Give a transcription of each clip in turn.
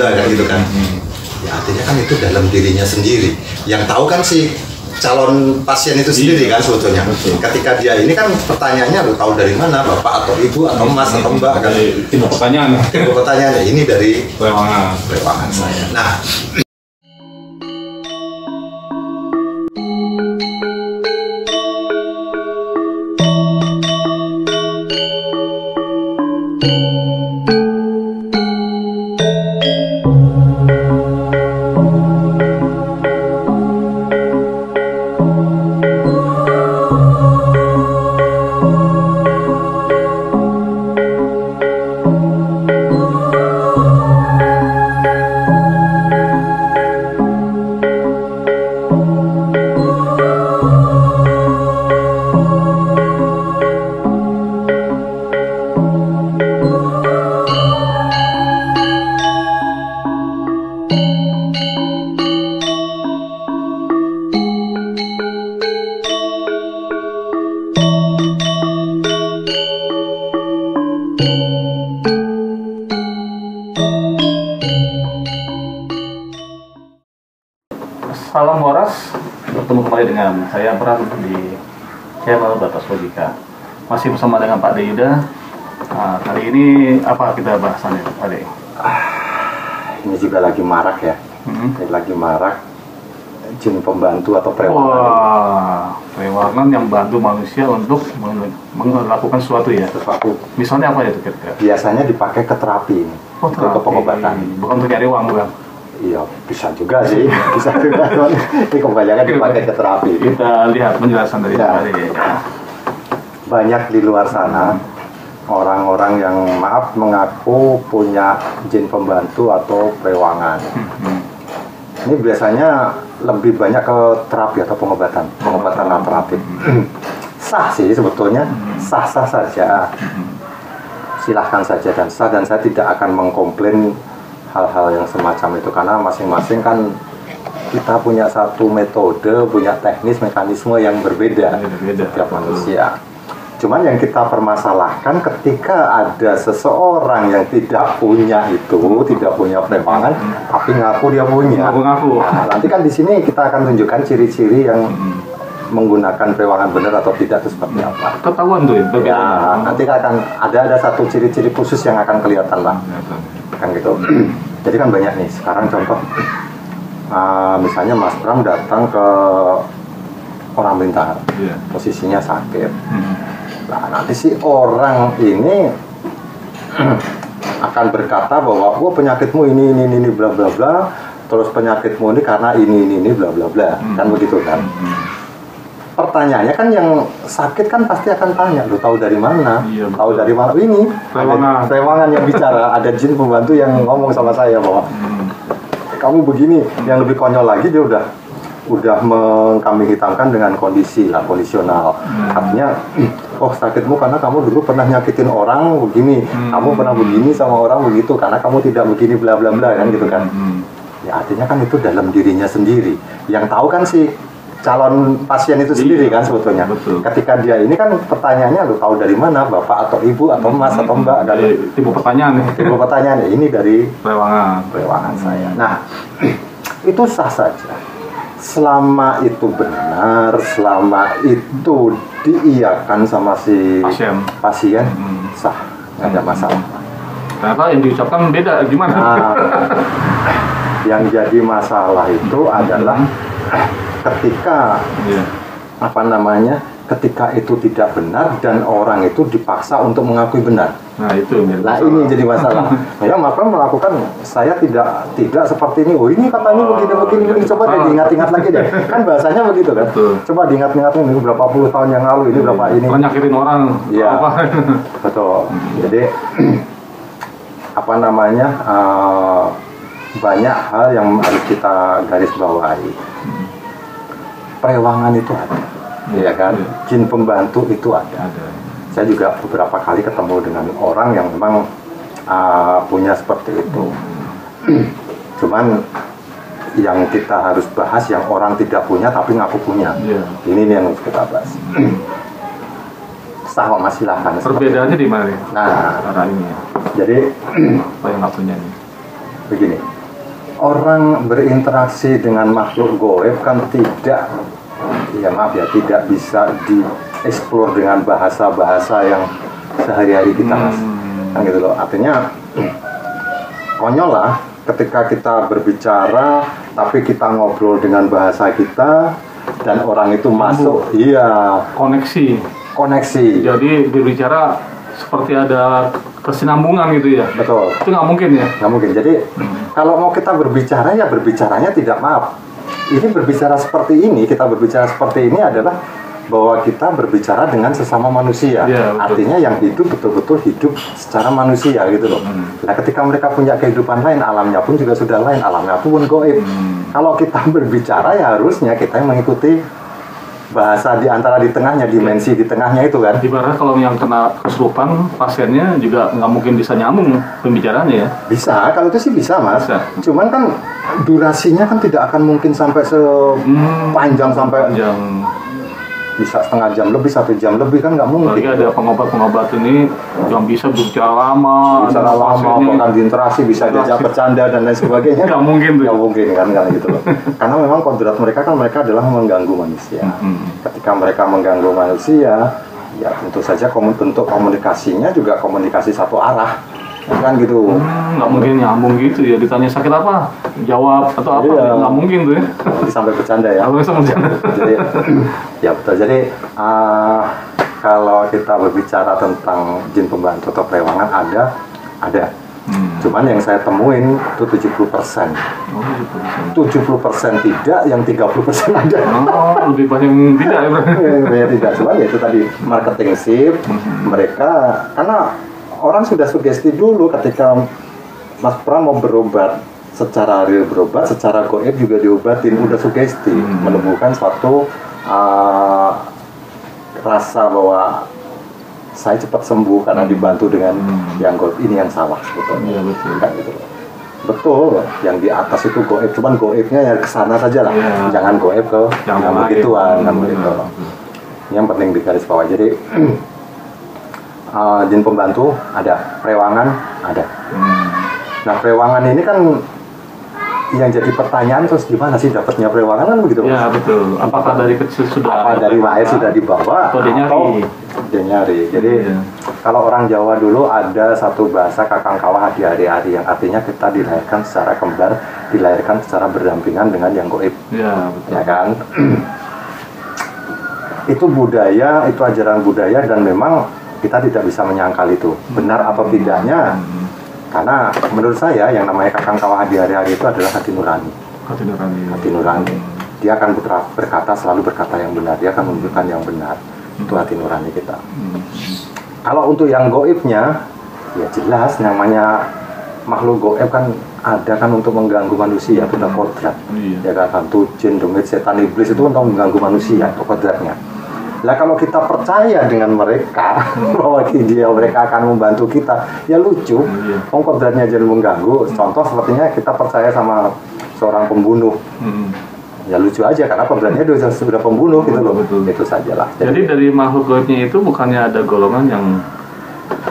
kan gitu kan. Ya artinya kan itu dalam dirinya sendiri. Yang tahu kan si calon pasien itu sendiri kan sebetulnya. Ketika dia ini kan pertanyaannya, lo tahu dari mana, bapak atau ibu atau mas atau mbak kan? Tipe pertanyaan. Tipe pertanyaannya ini dari rewangan saya. Nah, Salam waras, bertemu kembali dengan saya Bram di channel Batas Logika. Masih bersama dengan Pak De Yuda. Nah, kali ini apa kita bahasannya, Pak De? Ini juga lagi marak ya. Lagi marak jin pembantu atau perewangan. Wah, perewangan yang bantu manusia untuk melakukan sesuatu ya. Sesuatu. Misalnya apa ya itu kira-kira? Biasanya dipakai ke terapi, ke pengobatan. Bukan untuk cari uang, bukan? Iya, bisa juga sih, bisa juga. Ini kebanyakan dipakai ke terapi. Kita lihat penjelasan dari Pak De. Banyak di luar sana orang-orang yang mengaku punya jin pembantu atau perewangan. Ini biasanya lebih banyak ke terapi atau pengobatan alternatif. Sah sih sebetulnya, sah-sah saja. Silahkan saja dan sah, dan saya tidak akan mengkomplain hal-hal yang semacam itu, karena masing-masing kan kita punya satu metode, punya teknis, mekanisme yang berbeda setiap manusia. Cuman yang kita permasalahkan ketika ada seseorang yang tidak punya itu, tidak punya perewangan, tapi ngaku dia punya. Ngaku. Nah, nanti kan di sini kita akan tunjukkan ciri-ciri yang menggunakan perewangan benar atau tidak itu seperti apa. Ketahuan tuh ya. Nanti akan ada satu ciri-ciri khusus yang akan kelihatan lah. Kan gitu. Jadi kan banyak nih. Sekarang contoh, misalnya Mas Bram datang ke orang Blitar, posisinya sakit. Nah, nanti si orang ini akan berkata bahwa penyakitmu ini bla bla bla, terus penyakitmu ini karena ini bla bla bla, kan begitu kan. Pertanyaannya kan yang sakit kan pasti akan tanya, lu tahu dari mana? Iya, tahu dari mana? Ini perewangan yang bicara, ada jin pembantu yang ngomong sama saya bahwa kamu begini. Yang lebih konyol lagi, dia udah kambing hitamkan dengan kondisional. Artinya, sakitmu karena kamu dulu pernah nyakitin orang begini, kamu pernah begini sama orang begitu, karena kamu tidak begini bla bla bla, kan gitu kan. Ya artinya kan itu dalam dirinya sendiri. Yang tahu kan si calon pasien itu sendiri kan sebetulnya. Betul. Ketika dia ini kan pertanyaannya, lu tahu dari mana, bapak atau ibu atau mas atau mbak kan. Tipe pertanyaan ini dari perewangan saya. Nah, itu sah saja selama itu benar, selama itu diiyakan sama si pasien sah, nggak ada masalah. Ternyata yang diucapkan beda, gimana? Yang jadi masalah itu adalah ketika ketika itu tidak benar dan orang itu dipaksa untuk mengakui benar. Nah itu. Nah ini jadi masalah. Ya maka melakukan, saya tidak seperti ini. Ini katanya begini. Coba deh diingat-ingat lagi deh. Kan bahasanya begitu kan. Betul. Coba diingat-ingat ini berapa puluh tahun yang lalu, ini berapa ini. Nyakitin orang. Iya. Betul. Jadi banyak hal yang harus kita garis bawahi. Perewangan itu ada, ya kan? Jin pembantu itu ada. Saya juga beberapa kali ketemu dengan orang yang memang punya seperti itu. Cuman yang kita harus bahas yang orang tidak punya tapi ngaku punya. Ini yang harus kita bahas. Sama silahkan. Perbedaannya di mana? Nah, cara ini ya. Jadi apa yang nggak punya ini? begini, orang berinteraksi dengan makhluk goib kan tidak, ya maaf ya, tidak bisa dieksplor dengan bahasa-bahasa yang sehari-hari kita, Mas. Kan gitu loh. Artinya konyol lah ketika kita berbicara tapi kita ngobrol dengan bahasa kita dan orang itu masuk, iya, koneksi. Jadi berbicara seperti ada kesinambungan gitu ya. Betul. Itu nggak mungkin ya. Nggak mungkin. Jadi kalau mau kita berbicara, ya berbicaranya tidak, maaf, ini berbicara seperti ini, kita berbicara seperti ini adalah bahwa kita berbicara dengan sesama manusia. Ya, artinya yang hidup betul-betul hidup secara manusia gitu loh. Nah, ketika mereka punya kehidupan lain, alamnya pun juga sudah lain, alamnya pun goib. Kalau kita berbicara, ya harusnya kita yang mengikuti bahasa di antara di tengahnya, dimensi di tengahnya itu kan. Ibarat kalau yang kena kesurupan, pasiennya juga nggak mungkin bisa nyambung pembicaraannya ya. Bisa, kalau itu sih bisa, Mas. Bisa. Cuman kan durasinya kan tidak akan mungkin sampai sepanjang sampai bisa setengah jam lebih, 1 jam lebih, kan nggak mungkin. Apalagi ada pengobat-pengobat ini yang bisa berbicara lama, bahkan diinteraksi, bisa diajak bercanda dan lain sebagainya. Nggak mungkin tuh. Nggak mungkin kan gitu loh. Karena memang kodrat mereka adalah mengganggu manusia. Ketika mereka mengganggu manusia, ya tentu saja bentuk komunikasinya juga komunikasi satu arah. Kan gitu. Nggak mungkin nyambung gitu ya, ditanya sakit apa, jawab atau apa, Iya. Nggak mungkin tuh ya. Sampai bercanda ya. Jadi ya betul. Jadi kalau kita berbicara tentang jin pembantu atau perewangan ada. Cuman yang saya temuin itu 70%. 70% tidak, yang 30% ada. Oh, lebih banyak yang tidak ya, Bro. Ya, tidak, cuman ya itu tadi marketing shift mereka, karena orang sudah sugesti dulu ketika Mas Pram mau berobat secara real, berobat secara goib juga diobatin, udah sugesti menumbuhkan suatu rasa bahwa saya cepat sembuh karena dibantu dengan yang goib. Ini yang salah sebetulnya. Iya, betul. Kan gitu loh. Betul, yang di atas itu goib, cuman goibnya ya kesana saja lah, jangan goib ke yang begituan, kan begitu. Yang penting di garis bawah. Jadi jin pembantu ada, perewangan ada. Nah, perewangan ini kan yang jadi pertanyaan, terus gimana sih dapatnya perewangan, kan begitu? Ya betul. Apakah dari kecil sudah? Apa dari lahir sudah dibawa? Atau dia nyari? Jadi kalau orang Jawa dulu ada satu bahasa kakang kawah di hari-hari, yang artinya kita dilahirkan secara kembar, dilahirkan secara berdampingan dengan yang goib. Ya betul. Ya kan? Itu budaya, itu ajaran budaya, dan memang kita tidak bisa menyangkal itu benar atau tidaknya, karena menurut saya yang namanya kakang kawah di hari-hari itu adalah hati nurani. Hati nurani. Dia akan berkata, selalu berkata yang benar, dia akan menunjukkan yang benar. Itu hati nurani kita. Kalau untuk yang goibnya, ya jelas namanya makhluk goib kan ada kan untuk mengganggu manusia, itu udah kodrat. Ya kan, hantu, jin, demit, setan, iblis itu untuk mengganggu manusia, itu kodratnya. Lah kalau kita percaya dengan mereka bahwa mereka akan membantu kita, ya lucu. Kodratnya jadi mengganggu. Contoh sepertinya kita percaya sama seorang pembunuh. Ya lucu aja karena kodratnya sudah pembunuh gitu loh. Itu sajalah. Jadi dari makhluk goibnya itu bukannya ada golongan yang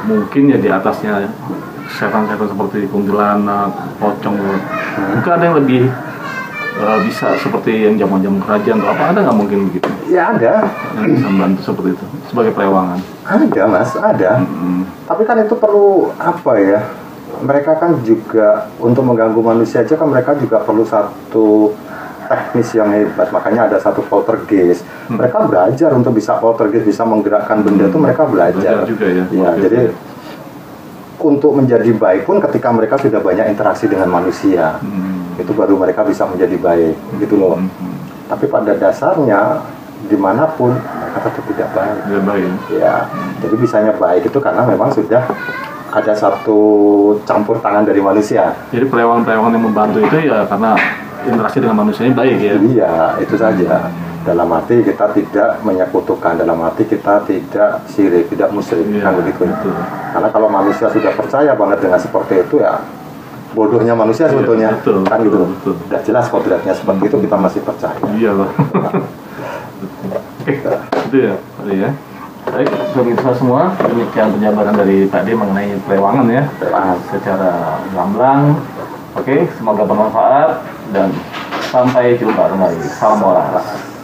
mungkin ya di atasnya setan-setan seperti kuntilanak, pocong, mungkin ada yang lebih bisa seperti yang zaman-zaman kerajaan atau apa, ada nggak mungkin begitu? Ya ada. Yang bisa membantu seperti itu sebagai perewangan? Ada, Mas, ada. Tapi kan itu perlu apa ya? Mereka kan juga untuk mengganggu manusia aja kan mereka juga perlu satu teknis yang hebat. Makanya ada satu poltergeist. Mereka belajar untuk bisa poltergeist, bisa menggerakkan benda itu mereka belajar. Juga ya. Ya, jadi untuk menjadi baik pun ketika mereka sudah banyak interaksi dengan manusia, itu baru mereka bisa menjadi baik, gitu loh. Tapi pada dasarnya dimanapun mereka tetap tidak baik. Tidak baik. Ya, jadi bisanya baik itu karena memang sudah ada satu campur tangan dari manusia. Jadi perewangan-perewangan yang membantu itu ya karena interaksi dengan manusianya baik ya. Iya, itu saja. Dalam arti kita tidak menyekutukan, dalam arti kita tidak syirik, tidak musyrik, kan begitu. Karena kalau manusia sudah percaya banget dengan seperti itu, ya bodohnya manusia sebetulnya, kan gitu. Sudah jelas kodratnya seperti itu, kita masih percaya. Iya loh. Itu ya, Pak D ya. Baik, pemirsa semua, demikian penjabaran dari Pak D mengenai perewangan ya. Perewangan secara gamblang Oke, semoga bermanfaat dan sampai jumpa kembali. Salam olahraga.